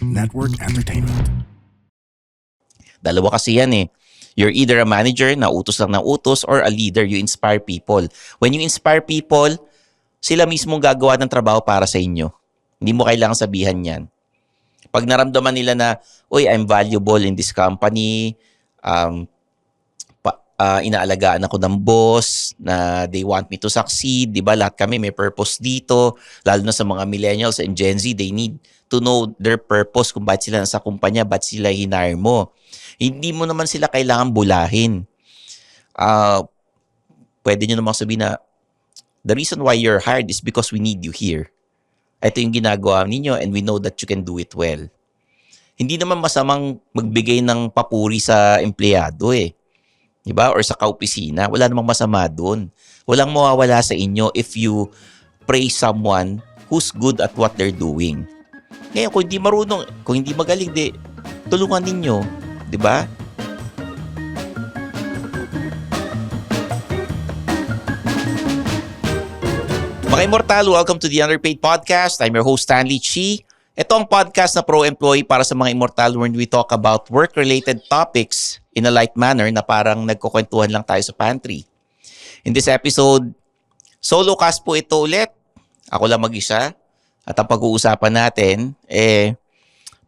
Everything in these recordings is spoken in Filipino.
Network Entertainment. Dalawa kasi yan eh. You're either a manager na utos lang ng utos or a leader, you inspire people. When you inspire people, sila mismo gagawa ng trabaho para sa inyo. Hindi mo kailangan sabihan yan. Pag naramdaman nila na, uy, I'm valuable in this company, inaalagaan ako ng boss, na they want me to succeed, di ba? Lahat kami may purpose dito, lalo na sa mga millennials and Gen Z, they need to know their purpose kung bakit sila nasa kumpanya, bakit sila hinire mo. Hindi mo naman sila kailangan bulahin. Pwede nyo namang sabihin na, the reason why you're hired is because we need you here. Ito yung ginagawa ninyo and we know that you can do it well. Hindi naman masamang magbigay ng papuri sa empleyado eh. Diba? Or sa kaopisina. Wala namang masama doon. Walang mawawala sa inyo if you praise someone who's good at what they're doing. Ngayon, kung hindi marunong, kung hindi magaling, tulungan ninyo. Diba? Mga Immortal, welcome to the Underpaid Podcast. I'm your host, Stanley Chi. Ito ang podcast na pro-employee para sa mga Immortal where we talk about work-related topics in a light manner na parang nagkukwentuhan lang tayo sa pantry. In this episode, solo cast po ito ulit. Ako lang mag-isa. At ang pag-uusapan natin,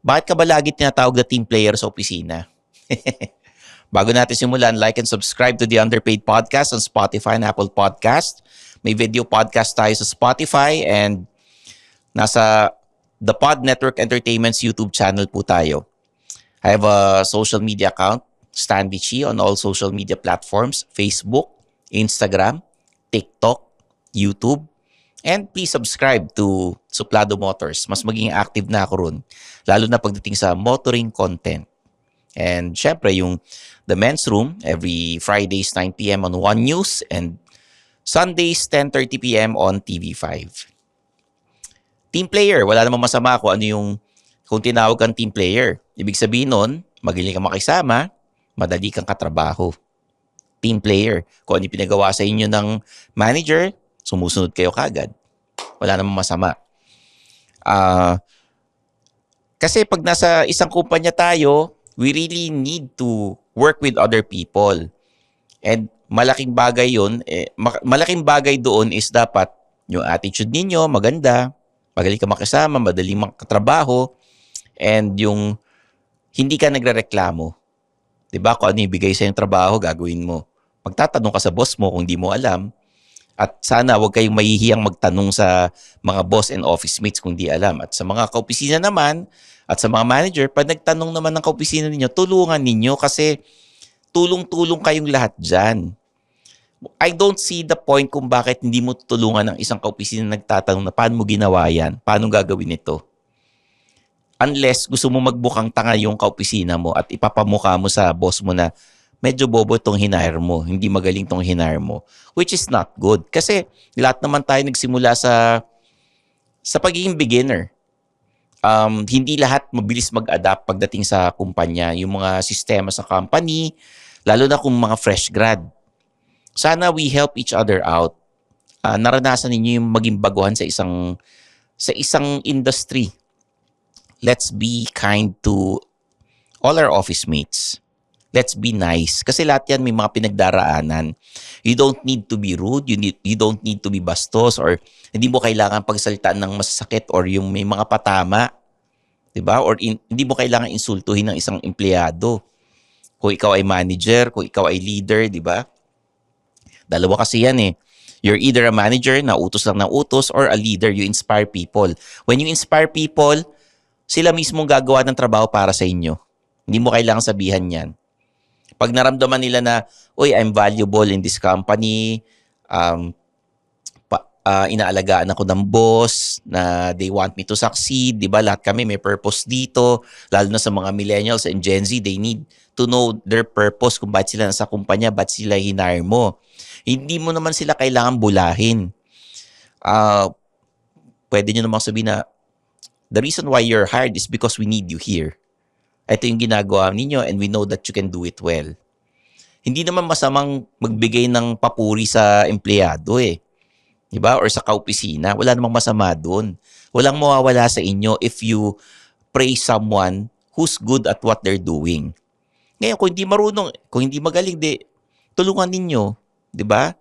bakit ka ba lagi tinatawag na team player sa opisina? Bago natin simulan, like and subscribe to the Underpaid Podcast on Spotify and Apple Podcast. May video podcast tayo sa Spotify and nasa The Pod Network Entertainment's YouTube channel po tayo. I have a social media account, Stanley Chi, on all social media platforms, Facebook, Instagram, TikTok, YouTube. And please subscribe to Suplado Motors. Mas maging active na ako ron, lalo na pagdating sa motoring content. And syempre, yung The Men's Room, every Fridays 9 p.m. on One News and Sundays 10:30 p.m. on TV5. Team player, wala namang masama kung kung tinawag kang team player. Ibig sabihin nun, magaling kang makisama, madali kang katrabaho. Team player, kung ano yung pinagawa sa inyo ng manager, sumusunod kayo kagad. Wala namang masama. Kasi pag nasa isang kumpanya tayo, we really need to work with other people. And malaking bagay yun, malaking bagay doon is dapat yung attitude ninyo maganda, magaling ka makisama, madaling makatrabaho, and yung hindi ka nagrereklamo. Diba? Kung ano ibigay sa yung trabaho, gagawin mo. Magtatanong ka sa boss mo kung hindi mo alam. At sana huwag kayong mahihiyang magtanong sa mga boss and office mates kung di alam. At sa mga kaopisina naman, at sa mga manager, pag nagtanong naman ng kaopisina ninyo, tulungan ninyo kasi tulong-tulong kayong lahat dyan. I don't see the point kung bakit hindi mo tutulungan ng isang kaopisina na nagtatanong na paano mo ginawa yan, paano gagawin ito. Unless gusto mo magbukang tanga yung kaopisina mo at ipapamukha mo sa boss mo na medyo bobo itong hinire mo, hindi magaling itong hinire mo, which is not good. Kasi lahat naman tayo nagsimula sa pagiging beginner. Hindi lahat mabilis mag-adapt pagdating sa kumpanya, yung mga sistema sa company, lalo na kung mga fresh grad. Sana we help each other out. Naranasan ninyo yung maging baguhan sa isang industry. Let's be kind to all our office mates. Let's be nice. Kasi lahat yan may mga pinagdaraanan. You don't need to be rude. You don't need to be bastos or hindi mo kailangan pagsalitaan ng masasakit or yung may mga patama. Diba? Or hindi mo kailangan insultuhin ng isang empleyado. Kung ikaw ay manager, kung ikaw ay leader, diba? Dalawa kasi yan eh. You're either a manager na utos lang ng utos or a leader, you inspire people. When you inspire people, sila mismo gagawa ng trabaho para sa inyo. Hindi mo kailangan sabihan yan. Pag naramdaman nila na, uy, I'm valuable in this company, inaalagaan ako ng boss, na they want me to succeed, di ba? Lahat kami may purpose dito, lalo na sa mga millennials and Gen Z, they need to know their purpose kung bakit sila nasa kumpanya, bakit sila hinire mo. Hindi mo naman sila kailangan bulahin. Pwede nyo namang sabihin na, the reason why you're hired is because we need you here. Ito yung ginagawa ninyo and we know that you can do it well. Hindi naman masamang magbigay ng papuri sa empleyado eh. Diba? Or sa kaopisina. Wala namang masama doon. Walang mawawala sa inyo if you praise someone who's good at what they're doing. Ngayon, kung hindi marunong, kung hindi magaling, tulungan ninyo. Di ba?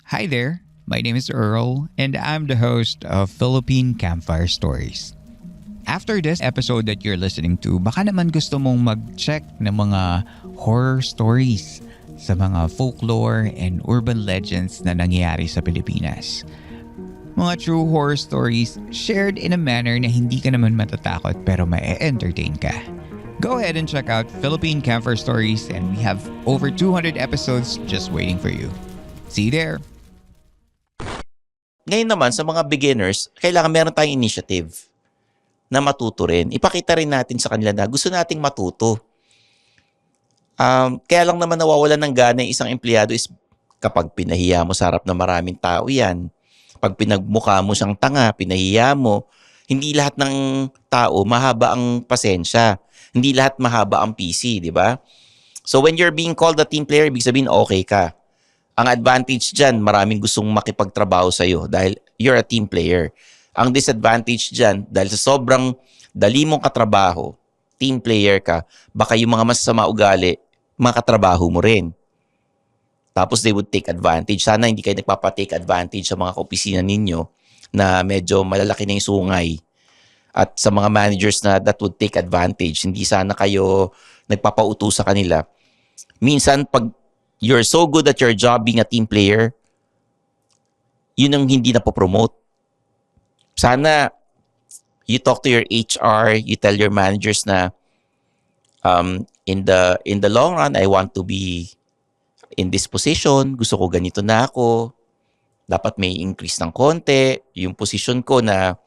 Hi there, my name is Earl, and I'm the host of Philippine Campfire Stories. After this episode that you're listening to, baka naman gusto mong mag-check ng mga horror stories sa mga folklore and urban legends na nangyayari sa Pilipinas. Mga true horror stories shared in a manner na hindi ka naman matatakot pero ma-entertain ka. Go ahead and check out Philippine Campfire Stories, and we have over 200 episodes just waiting for you. See you there! Ngayon naman, sa mga beginners, kailangan meron tayong initiative na matuto rin. Ipakita rin natin sa kanila na gusto nating matuto. Kaya lang naman nawawalan ng gana yung isang empleyado is kapag pinahiya mo sa harap ng maraming tao yan. Pag pinagmukha mo siyang tanga, pinahiya mo, hindi lahat ng tao mahaba ang pasensya. Hindi lahat mahaba ang PC, di ba? So when you're being called a team player, ibig sabihin okay ka. Ang advantage dyan, maraming gustong makipagtrabaho sa'yo dahil you're a team player. Ang disadvantage dyan, dahil sa sobrang dali mong katrabaho, team player ka, baka yung mga masasama ugali, makatrabaho mo rin. Tapos they would take advantage. Sana hindi kayo nagpapatake advantage sa mga kaopisina ninyo na medyo malalaki na yung sungay. At sa mga managers na that would take advantage, hindi sana kayo nagpapauto sa kanila. Minsan, pag you're so good at your job being a team player, yun ang hindi na po-promote. Sana you talk to your HR, you tell your managers na in the long run, I want to be in this position. Gusto ko ganito na ako. Dapat may increase ng konti. Yung position ko na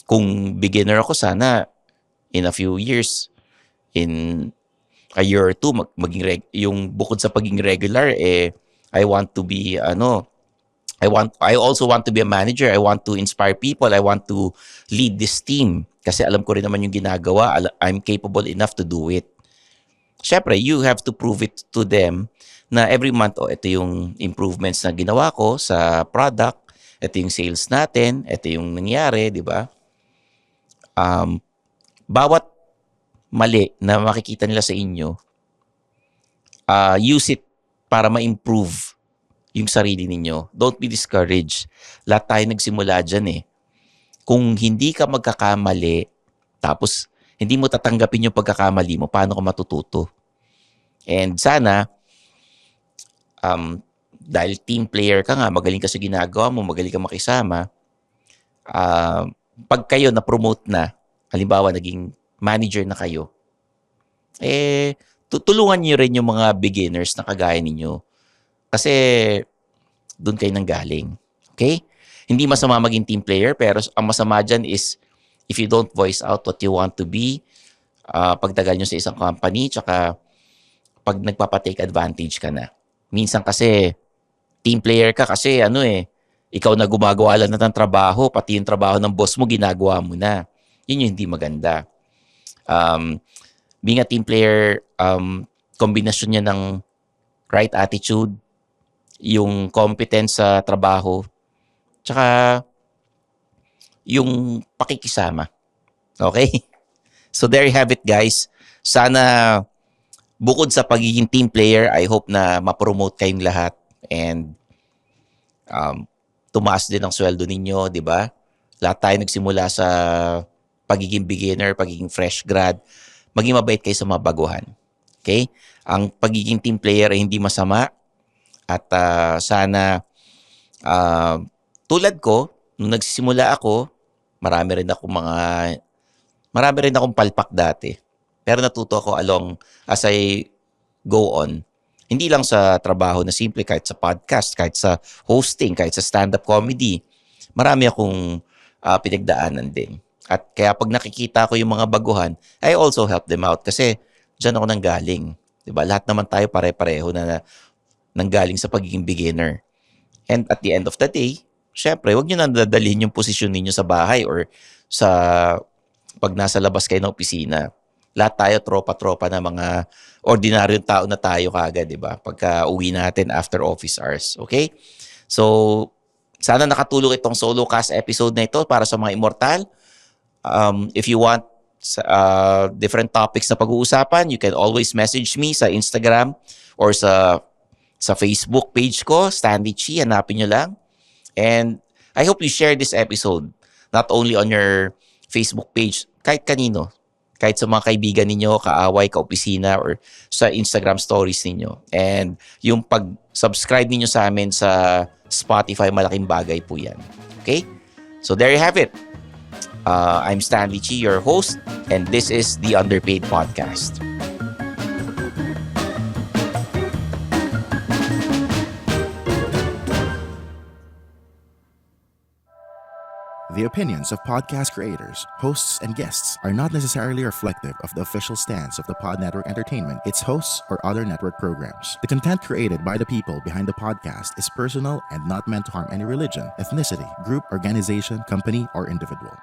kung beginner ako, sana in a few years, in a year or two, yung bukod sa pagiging regular, I want to be, I also want to be a manager. I want to inspire people. I want to lead this team. Kasi alam ko rin naman yung ginagawa. I'm capable enough to do it. Syempre, you have to prove it to them na every month, ito yung improvements na ginawa ko sa product, ito yung sales natin, ito yung nangyari, di ba? Bawat mali na makikita nila sa inyo, use it para ma-improve yung sarili ninyo. Don't be discouraged. Lahat tayo nagsimula dyan eh. Kung hindi ka magkakamali, tapos hindi mo tatanggapin yung pagkakamali mo, paano ka matututo? And sana, dahil team player ka nga, magaling ka sa ginagawa mo, magaling ka makisama, pag kayo na-promote na, halimbawa naging manager na kayo, tutulungan niyo rin yung mga beginners na kagaya ninyo. Kasi doon kayo nanggaling. Okay? Hindi masama maging team player, pero ang masama dyan is if you don't voice out what you want to be, pagtagal nyo sa isang company, tsaka pag nagpapatake advantage ka na. Minsan kasi, team player ka kasi ikaw na gumagawa lang ng trabaho, pati yung trabaho ng boss mo, ginagawa mo na. Yun yung hindi maganda. Being a team player, kombinasyon niya ng right attitude, yung competence sa trabaho, tsaka yung pakikisama. Okay? So there you have it, guys. Sana bukod sa pagiging team player, I hope na ma-promote kayong lahat and tumaas din ang sweldo ninyo, di ba? Lahat tayo nagsimula sa pagiging beginner, pagiging fresh grad. Maging mabait kayo sa mga baguhan. Okay? Ang pagiging team player ay hindi masama at sana tulad ko, nung nagsisimula ako, marami rin akong palpak dati. Pero natuto ako as I go on. Hindi lang sa trabaho na simple, kahit sa podcast, kahit sa hosting, kahit sa stand-up comedy. Marami akong pinagdaanan din. At kaya pag nakikita ko yung mga baguhan, I also help them out kasi dyan ako nanggaling. Diba? Lahat naman tayo pare-pareho na nanggaling sa pagiging beginner. And at the end of the day, syempre, huwag nyo nang dadalhin yung posisyon ninyo sa bahay or sa pag nasa labas kayo ng opisina. Lahat tayo tropa-tropa na mga ordinaryong tao na tayo kagad, di ba? Pagka uwi natin after office hours. Okay? So, sana nakatulong itong solo cast episode na ito para sa mga immortal. If you want different topics na pag-uusapan, you can always message me sa Instagram or sa Facebook page ko, Stanley Chi, hanapin nyo lang. And I hope you share this episode not only on your Facebook page, kahit kanino, kahit sa mga kaibigan ninyo, kaaway, kaopisina, or sa Instagram stories ninyo. And yung pag-subscribe ninyo sa amin sa Spotify, malaking bagay po yan. Okay? So there you have it. I'm Stanley Chi, your host, and this is the Underpaid Podcast. The opinions of podcast creators, hosts, and guests are not necessarily reflective of the official stance of the Pod Network Entertainment, its hosts, or other network programs. The content created by the people behind the podcast is personal and not meant to harm any religion, ethnicity, group, organization, company, or individual.